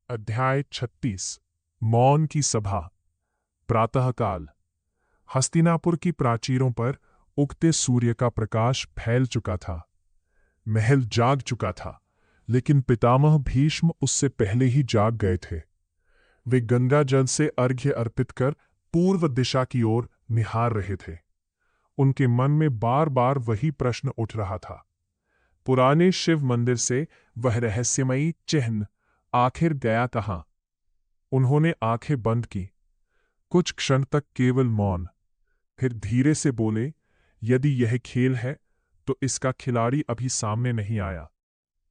अध्याय 36। मौन की सभा। प्रातःकाल। हस्तिनापुर की प्राचीरों पर उगते सूर्य का प्रकाश फैल चुका था। महल जाग चुका था, लेकिन पितामह भीष्म उससे पहले ही जाग गए थे। वे गंगा जल से अर्घ्य अर्पित कर पूर्व दिशा की ओर निहार रहे थे। उनके मन में बार बार वही प्रश्न उठ रहा था। पुराने शिव मंदिर से वह रहस्यमयी चिन्ह आखिर गया कहाँ? उन्होंने आंखें बंद की, कुछ क्षण तक केवल मौन। फिर धीरे से बोले, यदि यह खेल है तो इसका खिलाड़ी अभी सामने नहीं आया।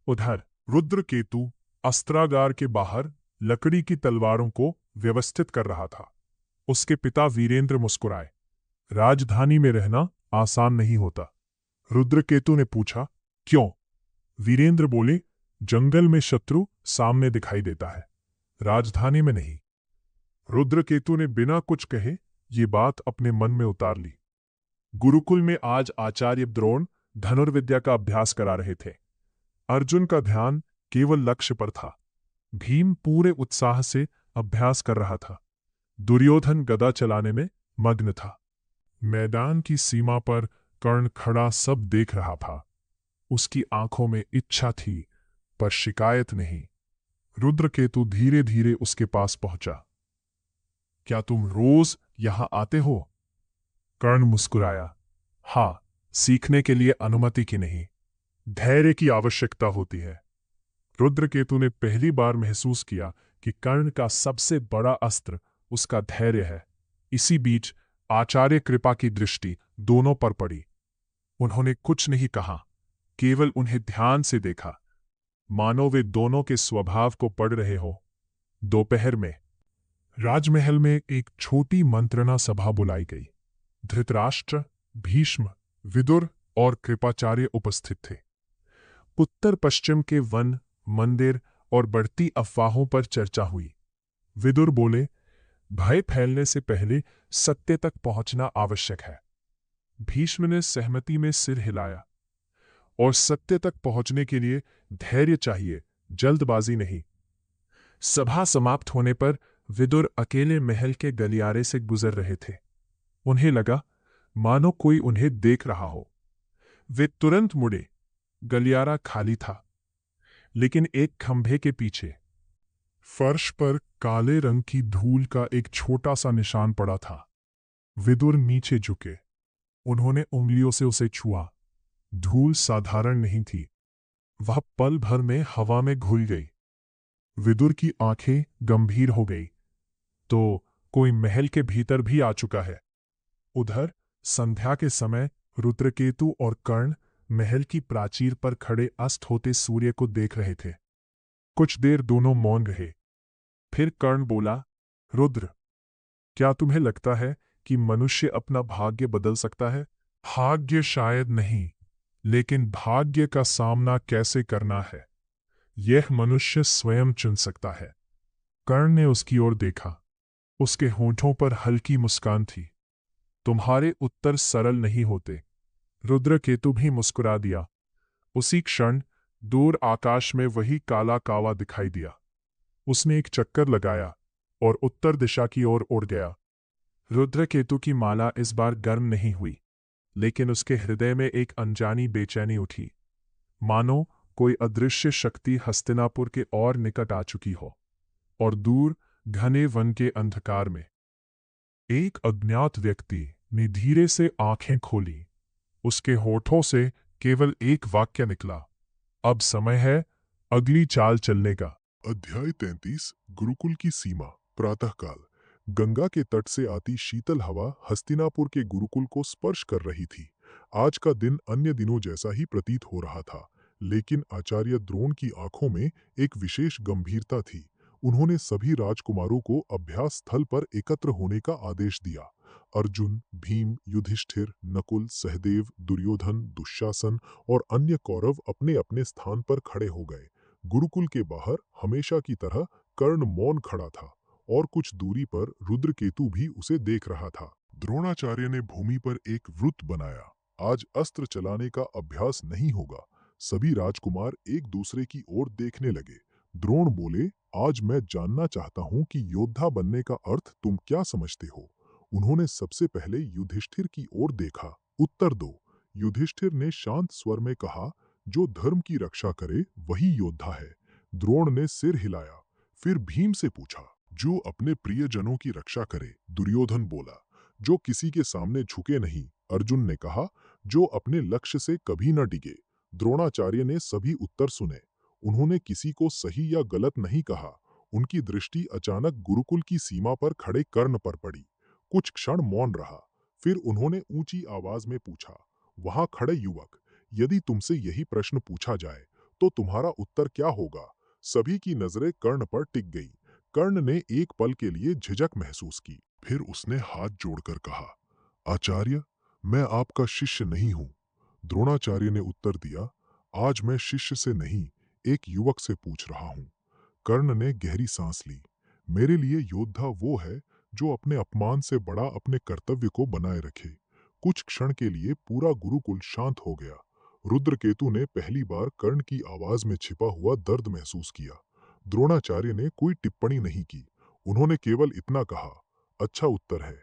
उधर रुद्रकेतु अस्त्रागार के बाहर लकड़ी की तलवारों को व्यवस्थित कर रहा था। उसके पिता वीरेंद्र मुस्कुराए। राजधानी में रहना आसान नहीं होता। रुद्रकेतु ने पूछा, क्यों? वीरेंद्र बोले, जंगल में शत्रु सामने दिखाई देता है, राजधानी में नहीं। रुद्रकेतु ने बिना कुछ कहे ये बात अपने मन में उतार ली। गुरुकुल में आज आचार्य द्रोण धनुर्विद्या का अभ्यास करा रहे थे। अर्जुन का ध्यान केवल लक्ष्य पर था। भीम पूरे उत्साह से अभ्यास कर रहा था। दुर्योधन गदा चलाने में मग्न था। मैदान की सीमा पर कर्ण खड़ा सब देख रहा था। उसकी आंखों में इच्छा थी, पर शिकायत नहीं। रुद्रकेतु धीरे धीरे उसके पास पहुंचा। क्या तुम रोज यहां आते हो? कर्ण मुस्कुराया। हाँ, सीखने के लिए अनुमति की नहीं, धैर्य की आवश्यकता होती है। रुद्रकेतु ने पहली बार महसूस किया कि कर्ण का सबसे बड़ा अस्त्र उसका धैर्य है। इसी बीच आचार्य कृपा की दृष्टि दोनों पर पड़ी। उन्होंने कुछ नहीं कहा, केवल उन्हें ध्यान से देखा, मानो वे दोनों के स्वभाव को पढ़ रहे हो। दोपहर में राजमहल में एक छोटी मंत्रणा सभा बुलाई गई। धृतराष्ट्र, भीष्म, विदुर और कृपाचार्य उपस्थित थे। उत्तर पश्चिम के वन, मंदिर और बढ़ती अफवाहों पर चर्चा हुई। विदुर बोले, भय फैलने से पहले सत्य तक पहुंचना आवश्यक है। भीष्म ने सहमति में सिर हिलाया। और सत्य तक पहुंचने के लिए धैर्य चाहिए, जल्दबाजी नहीं। सभा समाप्त होने पर विदुर अकेले महल के गलियारे से गुजर रहे थे। उन्हें लगा मानो कोई उन्हें देख रहा हो। वे तुरंत मुड़े। गलियारा खाली था, लेकिन एक खंभे के पीछे फर्श पर काले रंग की धूल का एक छोटा सा निशान पड़ा था। विदुर नीचे झुके। उन्होंने उंगलियों से उसे छुआ। धूल साधारण नहीं थी, वह पल भर में हवा में घुल गई। विदुर की आंखें गंभीर हो गई। तो कोई महल के भीतर भी आ चुका है। उधर संध्या के समय रुद्रकेतु और कर्ण महल की प्राचीर पर खड़े अस्त होते सूर्य को देख रहे थे। कुछ देर दोनों मौन रहे। फिर कर्ण बोला, रुद्र, क्या तुम्हें लगता है कि मनुष्य अपना भाग्य बदल सकता है? भाग्य शायद नहीं, लेकिन भाग्य का सामना कैसे करना है, यह मनुष्य स्वयं चुन सकता है। कर्ण ने उसकी ओर देखा। उसके होंठों पर हल्की मुस्कान थी। तुम्हारे उत्तर सरल नहीं होते। रुद्रकेतु भी मुस्कुरा दिया। उसी क्षण दूर आकाश में वही काला कावा दिखाई दिया। उसने एक चक्कर लगाया और उत्तर दिशा की ओर उड़ गया। रुद्रकेतु की माला इस बार गर्म नहीं हुई, लेकिन उसके हृदय में एक अनजानी बेचैनी उठी, मानो कोई अदृश्य शक्ति हस्तिनापुर के और निकट आ चुकी हो। और दूर घने वन के अंधकार में एक अज्ञात व्यक्ति ने धीरे से आंखें खोली। उसके होठों से केवल एक वाक्य निकला, अब समय है अगली चाल चलने का। अध्याय 33। गुरुकुल की सीमा। प्रातःकाल। गंगा के तट से आती शीतल हवा हस्तिनापुर के गुरुकुल को स्पर्श कर रही थी। आज का दिन अन्य दिनों जैसा ही प्रतीत हो रहा था, लेकिन आचार्य द्रोण की आंखों में एक विशेष गंभीरता थी। उन्होंने सभी राजकुमारों को अभ्यास स्थल पर एकत्र होने का आदेश दिया। अर्जुन, भीम, युधिष्ठिर, नकुल, सहदेव, दुर्योधन, दुशासन और अन्य कौरव अपने अपने स्थान पर खड़े हो गए। गुरुकुल के बाहर हमेशा की तरह कर्ण मौन खड़ा था और कुछ दूरी पर रुद्रकेतु भी उसे देख रहा था। द्रोणाचार्य ने भूमि पर एक वृत्त बनाया। आज अस्त्र चलाने का अभ्यास नहीं होगा। सभी राजकुमार एक दूसरे की ओर देखने लगे। द्रोण बोले, आज मैं जानना चाहता हूँ कि योद्धा बनने का अर्थ तुम क्या समझते हो। उन्होंने सबसे पहले युधिष्ठिर की ओर देखा। उत्तर दो। युधिष्ठिर ने शांत स्वर में कहा, जो धर्म की रक्षा करे वही योद्धा है। द्रोण ने सिर हिलाया। फिर भीम से पूछा, जो अपने प्रियजनों की रक्षा करे। दुर्योधन बोला, जो किसी के सामने झुके नहीं। अर्जुन ने कहा, जो अपने लक्ष्य से कभी न डिगे। द्रोणाचार्य ने सभी उत्तर सुने। उन्होंने किसी को सही या गलत नहीं कहा। उनकी दृष्टि अचानक गुरुकुल की सीमा पर खड़े कर्ण पर पड़ी। कुछ क्षण मौन रहा। फिर उन्होंने ऊंची आवाज में पूछा, वहां खड़े युवक, यदि तुमसे यही प्रश्न पूछा जाए तो तुम्हारा उत्तर क्या होगा। सभी की नजरें कर्ण पर टिक गई। कर्ण ने एक पल के लिए झिझक महसूस की। फिर उसने हाथ जोड़कर कहा, आचार्य, मैं आपका शिष्य नहीं हूं। द्रोणाचार्य ने उत्तर दिया, आज मैं शिष्य से नहीं, एक युवक से पूछ रहा हूं। कर्ण ने गहरी सांस ली। मेरे लिए योद्धा वो है जो अपने अपमान से बड़ा अपने कर्तव्य को बनाए रखे। कुछ क्षण के लिए पूरा गुरुकुल शांत हो गया। रुद्रकेतु ने पहली बार कर्ण की आवाज में छिपा हुआ दर्द महसूस किया। द्रोणाचार्य ने कोई टिप्पणी नहीं की। उन्होंने केवल इतना कहा, अच्छा उत्तर है।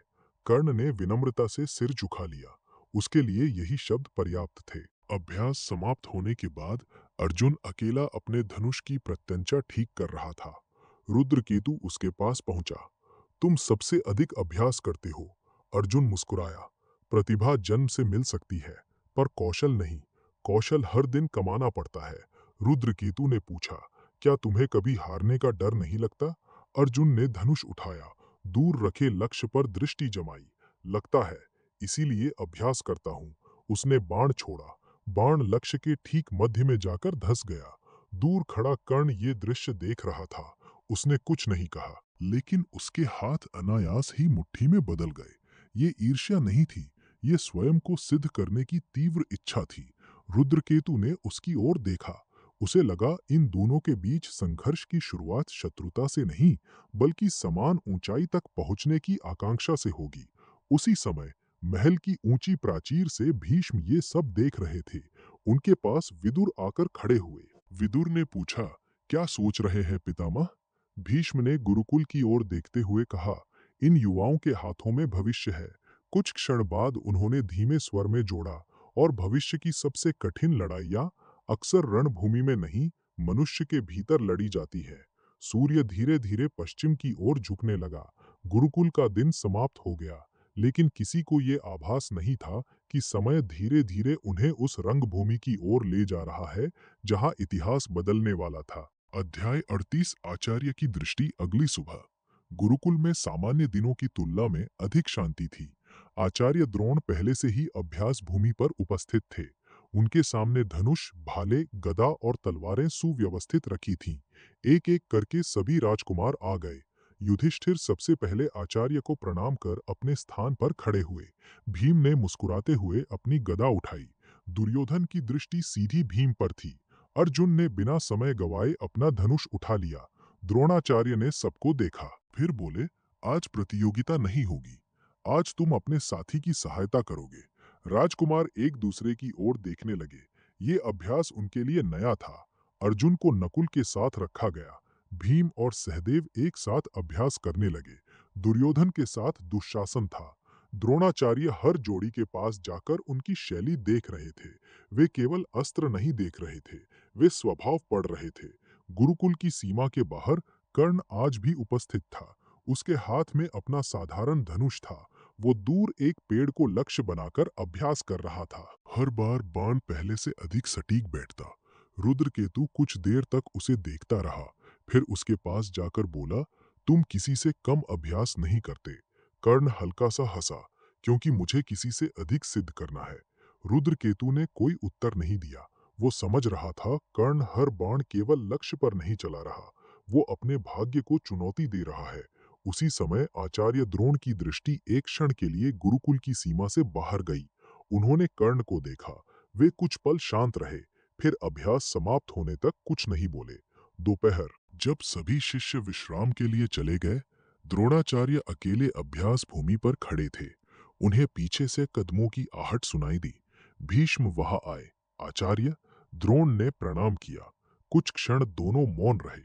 कर्ण ने विनम्रता से सिर झुका लिया। उसके लिए यही शब्द पर्याप्त थे। अभ्यास समाप्त होने के बाद अर्जुन अकेला अपने धनुष की प्रत्यंचा ठीक कर रहा था। रुद्रकेतु उसके पास पहुंचा। तुम सबसे अधिक अभ्यास करते हो। अर्जुन मुस्कुराया। प्रतिभा जन्म से मिल सकती है, पर कौशल नहीं। कौशल हर दिन कमाना पड़ता है। रुद्रकेतु ने पूछा, क्या तुम्हें कभी हारने का डर नहीं लगता। अर्जुन ने धनुष उठाया, दूर रखे लक्ष्य पर दृष्टि जमाई। लगता है, इसीलिए अभ्यास करता हूँ। उसने बाण छोड़ा। बाण लक्ष्य के ठीक मध्य में जाकर धंस गया। दूर खड़ा कर्ण ये दृश्य देख रहा था। उसने कुछ नहीं कहा, लेकिन उसके हाथ अनायास ही मुट्ठी में बदल गए। ये ईर्ष्या नहीं थी, ये स्वयं को सिद्ध करने की तीव्र इच्छा थी। रुद्रकेतु ने उसकी ओर देखा। उसे लगा इन दोनों के बीच संघर्ष की शुरुआत शत्रुता से नहीं, बल्कि समान ऊंचाई तक पहुंचने की आकांक्षा से होगी। उसी समय महल की ऊंची प्राचीर से भीष्म ये सब देख रहे थे। उनके पास विदुर आकर खड़े हुए। विदुर ने पूछा, क्या सोच रहे हैं पितामह। भीष्म ने गुरुकुल की ओर देखते हुए कहा, इन युवाओं के हाथों में भविष्य है। कुछ क्षण बाद उन्होंने धीमे स्वर में जोड़ा, और भविष्य की सबसे कठिन लड़ाइयाँ अक्सर रणभूमि में नहीं, मनुष्य के भीतर लड़ी जाती है। सूर्य धीरे धीरे पश्चिम की ओर झुकने लगा। गुरुकुल का दिन समाप्त हो गया, लेकिन किसी को ये आभास नहीं था कि समय धीरे धीरे उन्हें उस रंगभूमि की ओर ले जा रहा है जहां इतिहास बदलने वाला था। अध्याय 38। आचार्य की दृष्टि। अगली सुबह गुरुकुल में सामान्य दिनों की तुलना में अधिक शांति थी। आचार्य द्रोण पहले से ही अभ्यास भूमि पर उपस्थित थे। उनके सामने धनुष, भाले, गदा और तलवारें सुव्यवस्थित रखी थीं। एक एक करके सभी राजकुमार आ गए। युधिष्ठिर सबसे पहले आचार्य को प्रणाम कर अपने स्थान पर खड़े हुए। भीम ने मुस्कुराते हुए अपनी गदा उठाई। दुर्योधन की दृष्टि सीधी भीम पर थी। अर्जुन ने बिना समय गवाए अपना धनुष उठा लिया। द्रोणाचार्य ने सबको देखा, फिर बोले, आज प्रतियोगिता नहीं होगी। आज तुम अपने साथी की सहायता करोगे। राजकुमार एक दूसरे की ओर देखने लगे। ये अभ्यास उनके लिए नया था। अर्जुन को नकुल के साथ रखा गया। भीम और सहदेव एक साथ अभ्यास करने लगे। दुर्योधन के साथ दुशासन था। द्रोणाचार्य हर जोड़ी के पास जाकर उनकी शैली देख रहे थे। वे केवल अस्त्र नहीं देख रहे थे, वे स्वभाव पढ़ रहे थे। गुरुकुल की सीमा के बाहर कर्ण आज भी उपस्थित था। उसके हाथ में अपना साधारण धनुष था। वो दूर एक पेड़ को लक्ष्य बनाकर अभ्यास कर रहा था। हर बार बाण पहले से अधिक सटीक बैठता। रुद्रकेतु कुछ देर तक उसे देखता रहा, फिर उसके पास जाकर बोला, तुम किसी से कम अभ्यास नहीं करते। कर्ण हल्का सा हंसा, क्योंकि मुझे किसी से अधिक सिद्ध करना है। रुद्रकेतु ने कोई उत्तर नहीं दिया। वो समझ रहा था कर्ण हर बाण केवल लक्ष्य पर नहीं चला रहा, वो अपने भाग्य को चुनौती दे रहा है। उसी समय आचार्य द्रोण की दृष्टि एक क्षण के लिए गुरुकुल की सीमा से बाहर गई। उन्होंने कर्ण को देखा। वे कुछ पल शांत रहे, फिर अभ्यास समाप्त होने तक कुछ नहीं बोले। दोपहर, जब सभी शिष्य विश्राम के लिए चले गए, द्रोणाचार्य अकेले अभ्यास भूमि पर खड़े थे। उन्हें पीछे से कदमों की आहट सुनाई दी। भीष्म वहां आए। आचार्य। द्रोण ने प्रणाम किया। कुछ क्षण दोनों मौन रहे।